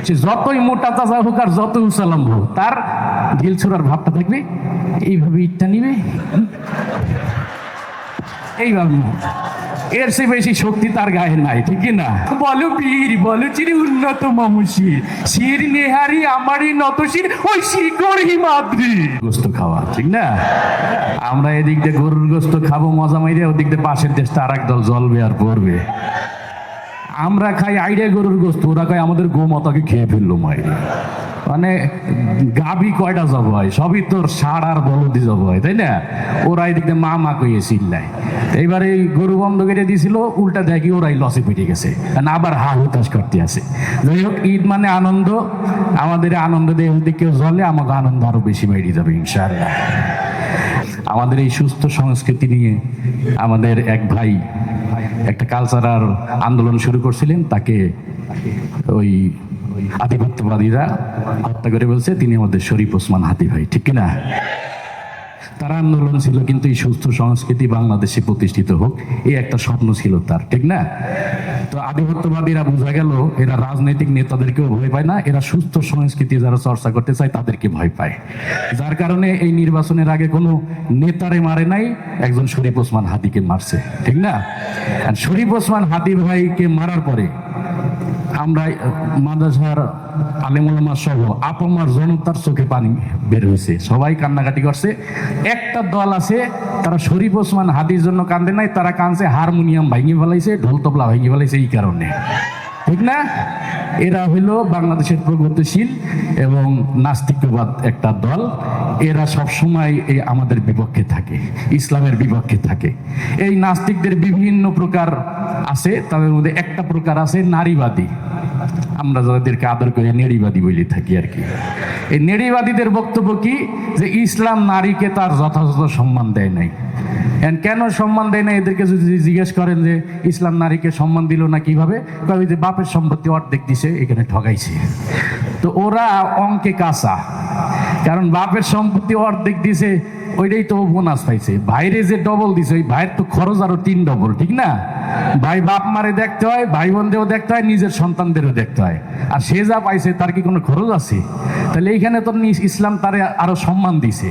সে যতই মোটা তাজা হোক আর যত উসালাম হোক, তার ঢিল ছোড়ার ভাবটা থাকবে, এইভাবে ইটটা নিবে, এইভাবে। এর সে বেশি শক্তি তার গায়ে নাই, ঠিক না? বলো বীর, বলো চিরি উন্নত মামুশির, শির নেহারি আমারই নত শির, ওই শিকড়ি মাদ্রি গোস্ত খাওয়া, ঠিক না? আমরা এদিক দিয়ে গরুর গোস্ত খাবো মজা মাইরে, ওদিক দিয়ে পাশের দেশটা আর এক দল জ্বলবে আর পড়বে। আমরা খাই আইডিয়া গরুর গোস্ত, ওরা খাই আমাদের গোমাতাকে খেয়ে ফেললো মাইরে। মানে গাভী কয়টা জব হয়, সবই তোর ষাঁড় আর বলদি জব হয়, তাই না? ওরা এদিকে মা মা কইয়ে চিল্লায়। এইবার এই গরু বন্ধ করে দিয়েছিল, উল্টা দেখি ওরাই লসে পেটে গেছে, আবার হা হুতাশ করতে আছে। যাই হোক, ঈদ মানে আনন্দ, আমাদের আনন্দ দিয়ে যদি কেউ জ্বলে, আমাকে আনন্দ আরো বেশি বেড়ে যাবে ইনশাআল্লাহ। আমাদের এই সুস্থ সংস্কৃতি নিয়ে আমাদের এক ভাই একটা কালচারাল আন্দোলন শুরু করছিলেন, তাকে ওই আধিপত্যবাদীরা হত্যা করে বলছে তিনি আমাদের শরীফ ওসমান হাদি ভাই, ঠিক কিনা? তার আন্দোলন ছিল কিন্তু এই সুস্থ সংস্কৃতি বাংলাদেশে প্রতিষ্ঠিত হোক, এই একটা স্বপ্ন ছিল তার, ঠিক না? তো আধিপত্যবাদীরা বোঝা গেল এরা রাজনৈতিক নেতাদেরকেও ভয় পায় না, এরা সুস্থ সংস্কৃতি যারা চর্চা করতে চায় তাদেরকে ভয় পায়। যার কারণে এই নির্বাচনের আগে কোনো নেতারে মারে নাই, একজন শরীফ ওসমান হাদিকে মারছে, ঠিক না? আর শরীফ ওসমান হাদি ভাইকে মারার পরে আমরা মাদ্রাসার আলেম ওলামা সহ আপামার জনতার চোখে পানি বের হয়েছে, সবাই কান্নাকাটি করছে। একটা দল আছে তারা শরীফ ওসমান হাদির জন্য কান্দে নাই, তারা কাঁদছে হারমোনিয়াম ভাঙিয়ে ফেলাইছে, ঢোল তবলা ভেঙে ফেলাইছে এই কারণে, ঠিক না? এরা হইল বাংলাদেশের প্রগতিশীল এবং নাস্তিকবাদ একটা দল। এরা সবসময় এই আমাদের বিপক্ষে থাকে, ইসলামের বিপক্ষে থাকে। এই নাস্তিকদের বিভিন্ন প্রকার আছে, তাদের মধ্যে একটা প্রকার আছে নারীবাদী, আমরা যাদেরকে আদর করে নেড়িবাদী বলে থাকি আর কি। এই নেড়িবাদীদের বক্তব্য কি, যে ইসলাম নারীকে তার যথাযথ সম্মান দেয় নাই। কেন সম্মান দেয় না? এদেরকে যদি জিজ্ঞেস করেন যে ইসলাম নারীকে সম্মান দিল না কিভাবে, কবে যে বাপের সম্পত্তি অর্ধেক দিছে, এখানে ঠগাইছে। তো ওরা অঙ্কে কাঁচা, কারণ বাপের সম্পত্তি অর্ধেক দিছে, ওইটাই তো বোনাস পাইছে। ভাইরে যে ডবল দিছে, ওই ভাইয়ের তো খরচ আরো 3 ডবল, ঠিক না? ভাই বাপ মারে দেখতে হয়, ভাই বোনদেরও দেখতে হয়, নিজের সন্তানদেরও দেখতে হয়। আর সে যা পাইছে তার কি কোনো খরচ আছে? তাহলে এইখানে তো ইসলাম তারে আরো সম্মান দিছে।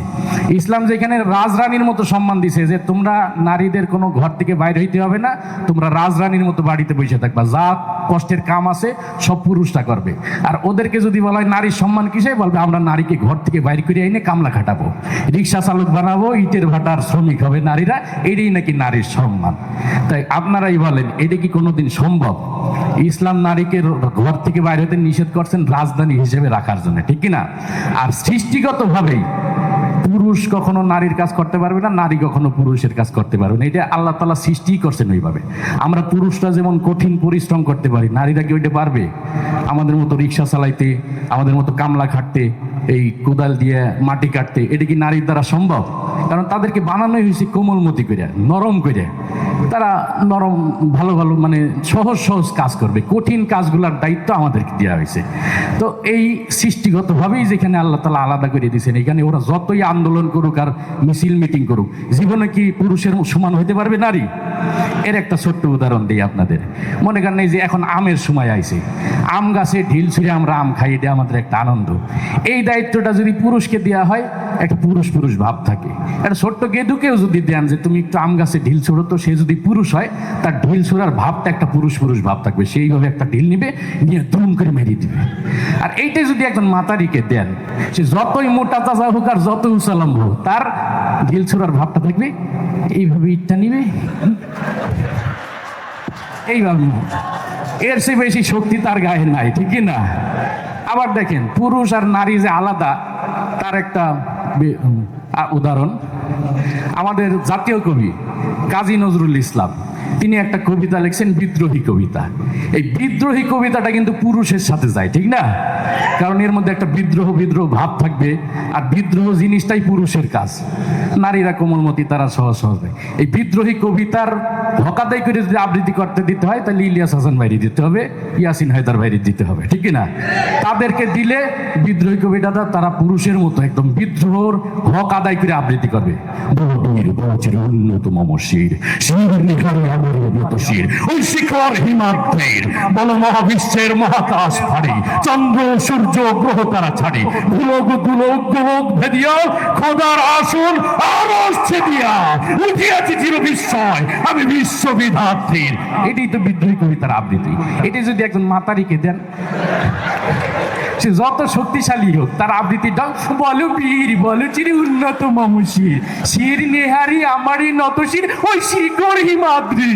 ইসলাম যেখানে রাজরানীর মতো সম্মান দিছে, যে তোমরা নারীদের কোনো ঘর থেকে বাইরে হইতে হবে না, তোমরা রাজরানীর মতো বাড়িতে বসে থাকবা, যা কষ্টের কাম আছে সব পুরুষটা করবে। আর ওদেরকে যদি বলা হয় নারীর সম্মান কিসে, বলবে আমরা নারীকে ঘর থেকে বাইরে করে এনে কামলা খাটাবো, রিক্সা চালক বানাবো, ইটের ভাটার শ্রমিক হবে নারীরা, এটাই নাকি নারীর সম্মান। তাই আপনারাই বলেন, এটা কি কোনোদিন সম্ভব? ইসলাম নারীকে ঘর থেকে বাইরে হতে নিষেধ করছেন রাজধানী হিসেবে রাখার জন্য, ঠিক কিনা? আর সৃষ্টিগতভাবেই পুরুষ কখনো নারীর কাজ করতে পারবে না, নারী কখনো পুরুষের কাজ করতে পারবে না। এটা আল্লাহ তাআলা সৃষ্টি করছেন ওইভাবে। আমরা পুরুষরা যেমন কঠিন পরিশ্রম করতে পারি, নারীরা কি ওইটা পারবে? আমাদের মতো রিক্সা চালাইতে, আমাদের মতো কামলা খাটতে, এই কোদাল দিয়ে মাটি কাটতে, এটা কি নারীর দ্বারা সম্ভব? কারণ তাদেরকে বানানোই হয়েছে কোমলমতি করে, নরম করে। তারা নরম ভালো ভালো মানে সহজ সহজ কাজ করবে, কঠিন কাজগুলোর দায়িত্ব আমাদেরকে দেওয়া হয়েছে। তো এই সৃষ্টিগতভাবেই যেখানে আল্লাহ তাআলা আলাদা করে দিয়েছেন, এখানে ওরা যতই আন্দোলন করুক আর মিছিল মিটিং করুক, জীবনে কি পুরুষের সমান হতে পারবে নারী? এর একটা ছোট্ট উদাহরণ দিই আপনাদের। মনে করেন এই যে এখন আমের সময় আইছে, আম গাছে ঢিল ছুঁড়ে আমরা আম খাই, এটা আমাদের একটা আনন্দ। এই দায়িত্বটা যদি পুরুষকে দেওয়া হয়, একটা পুরুষ পুরুষ ভাব থাকে। একটা ছোট্ট গেদুকেও যদি দেন যে তুমি একটু আম গাছে ঢিল ছোড়ো, তো সে যদি পুরুষ হয়, তার ঢিল ছোড়ার ভাবটা একটা পুরুষ পুরুষ ভাব থাকবে, সেইভাবে একটা ঢিল নিবে, নিয়ে দুম করে মেরে দিবে। আর এইটাই যদি একজন মাতারিকে দেন, সে যতই মোটা তাজা হোক আর যত উসালাম হোক, তার ঢিল ছোড়ার ভাবটা থাকবে, এইভাবে ইটটা নিবে, এইভাবে। এর সে বেশি শক্তি তার গায়ে নাই, ঠিক না? আবার দেখেন, পুরুষ আর নারী যে আলাদা, তার একটা উদাহরণ। আমাদের জাতীয় কবি কাজী নজরুল ইসলাম, তিনি একটা কবিতা লিখছেন, বিদ্রোহী কবিতা। এই বিদ্রোহী কবিতাটা কিন্তু পুরুষের সাথে যায়, ঠিক না? কারণ এর মধ্যে একটা বিদ্রোহ বিদ্রোহ ভাব থাকবে, আর বিদ্রোহ জিনিসটাই পুরুষের কাজ। নারীরা কোমলমতি, তারা সহজ সহজ। এই বিদ্রোহী কবিতার হকাদাই করে যদি আবৃত্তি করতে দিতে হয়, তাহলে ইলিয়াস হাসান বাইরে দিতে হবে, ইয়াসিন হায়দার বাইরে দিতে হবে, ঠিক না? তাদেরকে দিলে বিদ্রোহী কবিতাটা তারা পুরুষের মতো একদম বিদ্রোহর হক আদায় করে আবৃত্তি করবে। উন্নত মমশির শির নিখারে আমরের মতো শির ওই শিখর হিমাদ্রির বল মহাবিশ্বের মহাকাশ ফাড়ি চন্দ্র সূর্য গ্রহ তারা ছাড়ি ভুলক দুলক গোলক ভেদিয়া খোদার আসন আরশ ছেদিয়া উঠিয়াছি চির বিস্ময় আমি বিশ্ববিধাত্রীর। এটাই তো বিদ্রোহী কবিতার আবৃত্তি। এটি যদি একজন মাতারিকে দেন, সে যত শক্তিশালী হোক তার আবৃত্তিটা বলো বীর বলো চিরি উন্নত মমশির শির নেহারি আমারই নত শির ওই শিকড় হিমাদ্রি।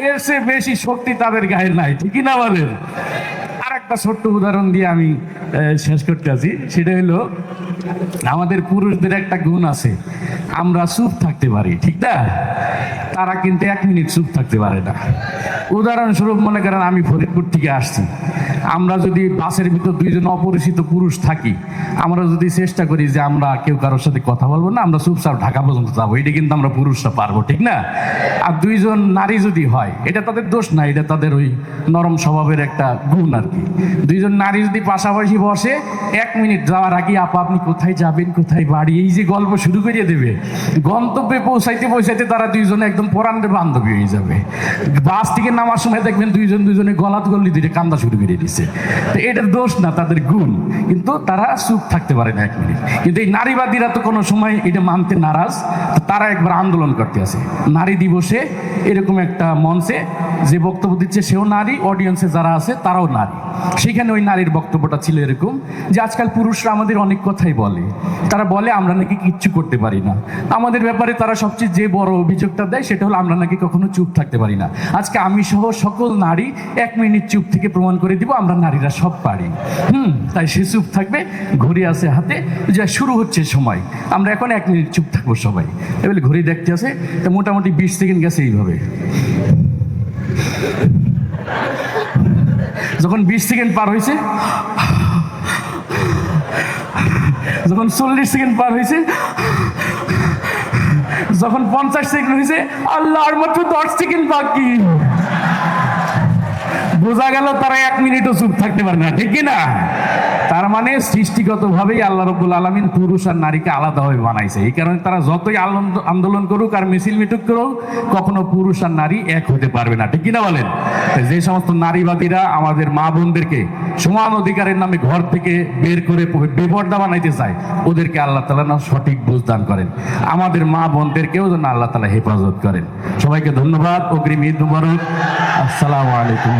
এর সে বেশি শক্তি তাদের গায়ে নাই, ঠিকই না বলেন? আর একটা ছোট্ট উদাহরণ দিয়ে আমি শেষ করতে আছি। সেটা হলো আমাদের পুরুষদের একটা গুণ আছে, আমরা চুপ থাকতে পারি, ঠিক না? তারা কিন্তু 1 মিনিট চুপ থাকতে পারে না। উদাহরণস্বরূপ মনে করেন আমি ফরিদপুর থেকে আসছি, আমরা যদি বাসের ভিতর 2 জন অপরিচিত পুরুষ থাকি, আমরা যদি চেষ্টা করি যে আমরা কেউ কারোর সাথে কথা বলবো না, আমরা চুপচাপ ঢাকা পর্যন্ত যাবো, এটা কিন্তু আমরা পুরুষরা পারবো, ঠিক না? আর 2 জন নারী যদি হয়, এটা তাদের দোষ না, এটা তাদের ওই নরম স্বভাবের একটা গুণ আর কি। 2 জন নারী যদি পাশাপাশি বসে, 1 মিনিট যাওয়ার আগে আপা আপনি কোথায় যাবেন, কোথায় বাড়ি, এই যে গল্প শুরু করিয়ে দেবে, গন্তব্যে পৌঁছাইতে পৌঁছাইতে তারা 2 জনে একদম পরাণের বান্ধবী হয়ে যাবে। বাস থেকে নামার সময় দেখবেন 2 জন 2 জনে গলাত গল্লি দিয়ে কান্দা শুরু করে দিচ্ছে। তো এটার দোষ না, তাদের গুণ, কিন্তু তারা চুপ থাকতে পারে না 1 মিনিট। কিন্তু এই নারীবাদীরা তো কোনো সময় এটা মানতে নারাজ, তারা একবার আন্দোলন করতে আসে নারী দিবসে এরকম একটা মঞ্চে, যে বক্তব্য দিচ্ছে সেও নারী, অডিয়েন্সে যারা আছে তারাও নারী। সেখানে ওই নারীর বক্তব্যটা ছিল এরকম যে আজকাল পুরুষরা আমাদের অনেক কথাই বলে, তারা বলে আমরা নাকি কিচ্ছু করতে পারি না, আমাদের ব্যাপারে তারা সবচেয়ে যে বড় অভিযোগটা দেয় সেটা হলো আমরা নাকি কখনো চুপ থাকতে পারি না। আজকে আমি সহ সকল নারী 1 মিনিট চুপ থেকে প্রমাণ করে দিব আমরা নারীরা সব পারি। তাই সে চুপ থাকবে, ঘড়ি আছে হাতে, যা শুরু হচ্ছে সময়, আমরা এখন 1 মিনিট চুপ থাকবো সবাই। এবারে ঘড়ি দেখতে আছে, তা মোটামুটি 20 সেকেন্ড গেছে এইভাবে। যখন 20 সেকেন্ড পার হয়েছে, যখন 40 সেকেন্ড পার হয়েছে, যখন 50 সেকেন্ড হয়েছে, আল্লাহ আর মাত্র 10 সেকেন্ড বাকি। বোঝা গেল তারা 1 মিনিটও চুপ থাকতে পারে না, ঠিক না? তার মানে সৃষ্টিগতভাবেই আল্লাহ রাব্বুল আলামিন পুরুষ আর নারীকে আলাদাভাবে বানাইছে। এই কারণে তারা যতই আন্দোলন করুক আর মিছিল মিটুক করুক, কখনো পুরুষ আর নারী এক হতে পারবে না, ঠিক কিনা বলেন? যে সমস্ত নারীবাদীরা আমাদের মা বোনদেরকে সমান অধিকারের নামে ঘর থেকে বের করে বেপর্দা বানাইতে চায়, ওদেরকে আল্লাহ তাআলা না সঠিক বুঝ দান করেন। আমাদের মা বোনদেরকেও যেন আল্লাহ তাআলা হেফাজত করেন। সবাইকে ধন্যবাদ, অগ্রিম ঈদ মুবারক, আসসালামু আলাইকুম।